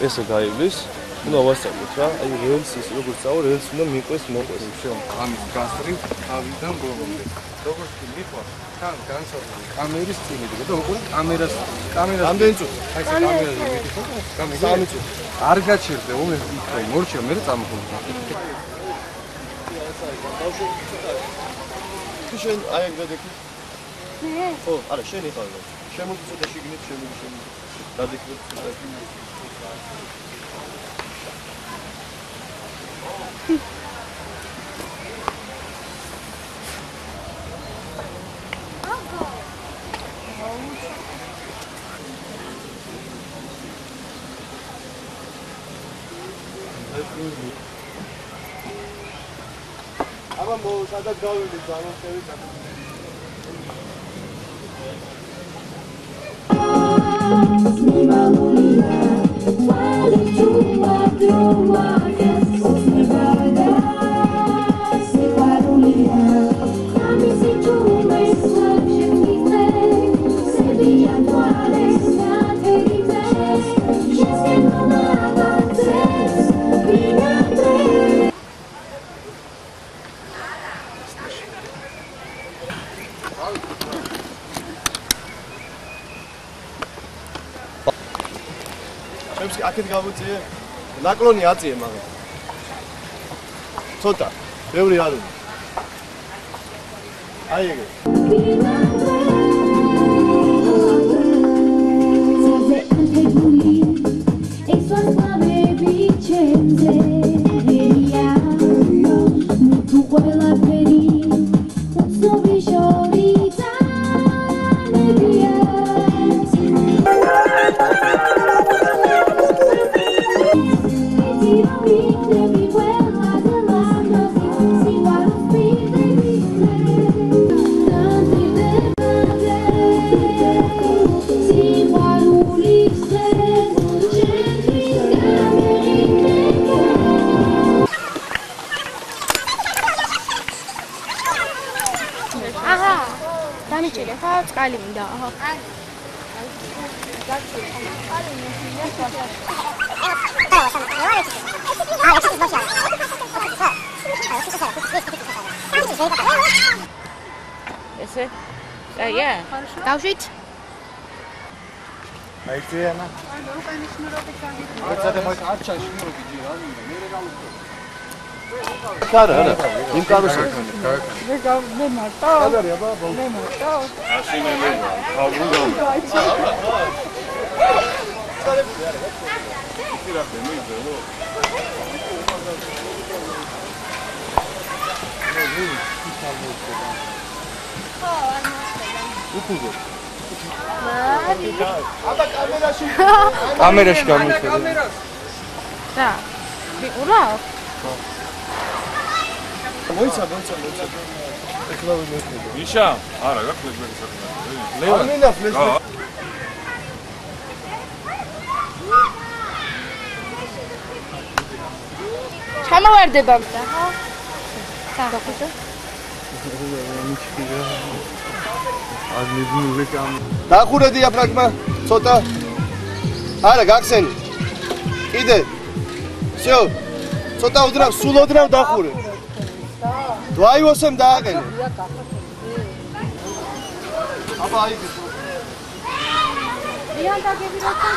ესე გაივლის, უნდა ვასწავლოთ რა, აი რელს ის როგორც წავა, რელს უნდა მიყვეს, მოყვეს. ამის გასწრით თავიდან ბოლომდე. როგორც კი მიყვარს, თან განსაზღვრე კამერის წინიდან და უყურე კამერას ამდენ წუთი. აი ეს კამერაზე მითხოვ, სამი წუთი. არ გაჩერდე, ომე იქ მორჩა, მე წამოხდა. შენ აი ეგ გადაკი. ხო, არა, შენ იყავ. შემოდი ცოტა შიგნით, შემოდი. გადაკი ცოტა. აბა სადაც გავიდი გამოსევით ჩემს აქეთ გავუწიე ნაკლონი აწიე მაგრამ ცოტა ბევრი არ უნდა აი ეგე წყალი მინდა. ესე? აია. დავშვით? აი ძეანა. ეცადე მოიცა არ ჩაში მოვიდი რა მინდა. მე გავუწევ. არა, იმ კაროსა. მე მარტო. გადარი აბა, მე მარტო. აშინე მე. აუგო. ირაფე მიძელო. ხო, არ მოსწოდა. უკუგო. მარი. აბა კამერაში. კამერაში გამიხედე. რა? ვიყურავ? მოიცა. ეხლა ვიმეხედე. ნიშა? არა, რა ფლეშბექი საკუთარ. ლევან. ამინდა ფლეშბექი. ჩამოვარდება მთა, ხო? საღაფოთო. დახურე დიაფრაგმა, ცოტა. არა, გახსენი. კიდე. всё. ცოტა უდრავ, სულ უდრავ დახურე. დვაივოსემ დააყენე. აბა აი ეს. დიან დაგები რა ხარ?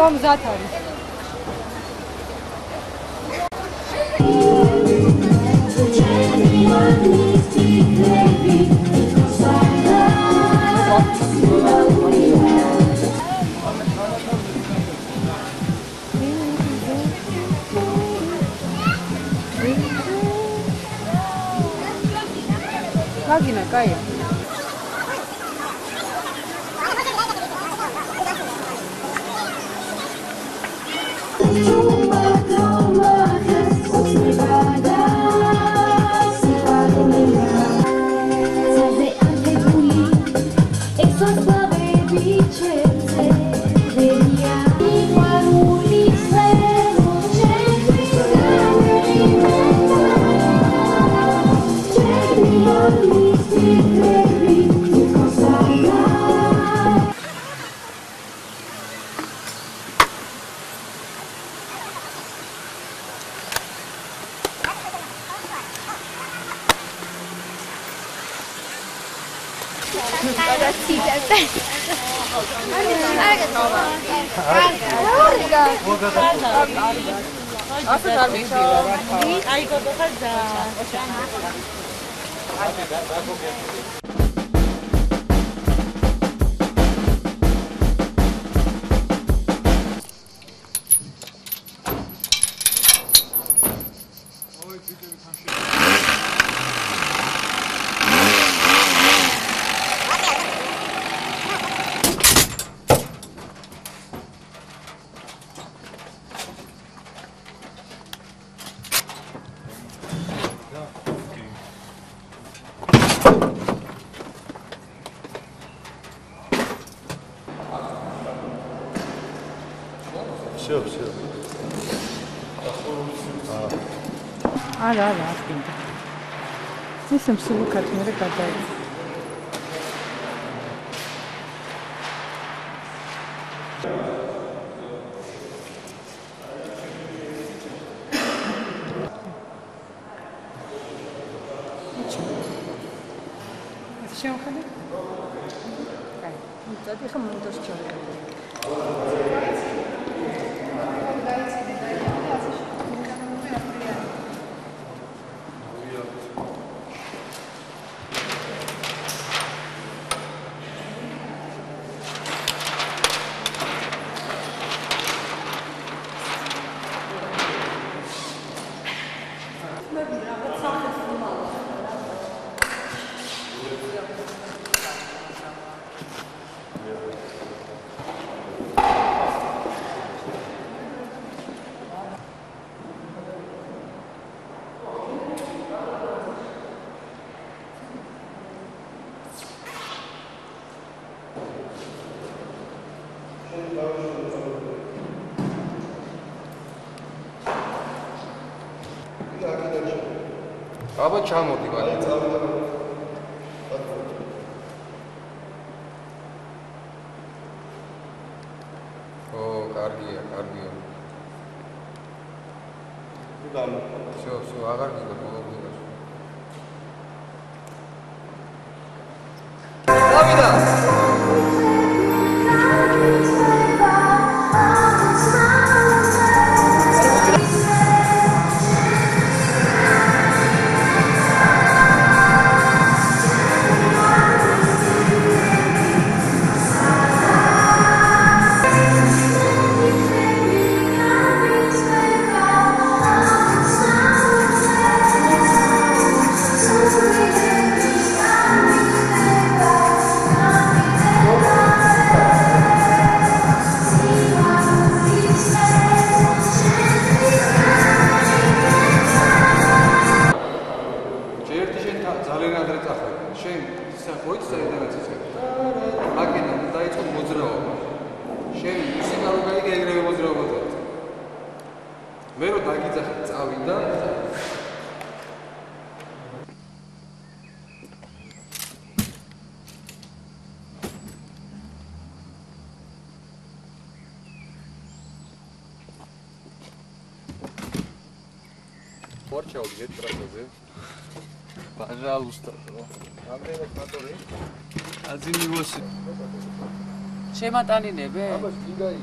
მზად არის. მაგინა, კაია. Все. არა, აკინდა. ისე მსუბუქად მე გადაი. შევხედე. კაი. მოწადი ხომ მონტაჟ ჩავე. აბა ჩამოდი მაგით. ო, კარგია. всё, აღარ გიგო მოგიგო. დავიდა. Чаудиет трассе. Пожалуйста. Რამდენად მოტორი? 1.8. შემატანინებე? აბა, გიგაი.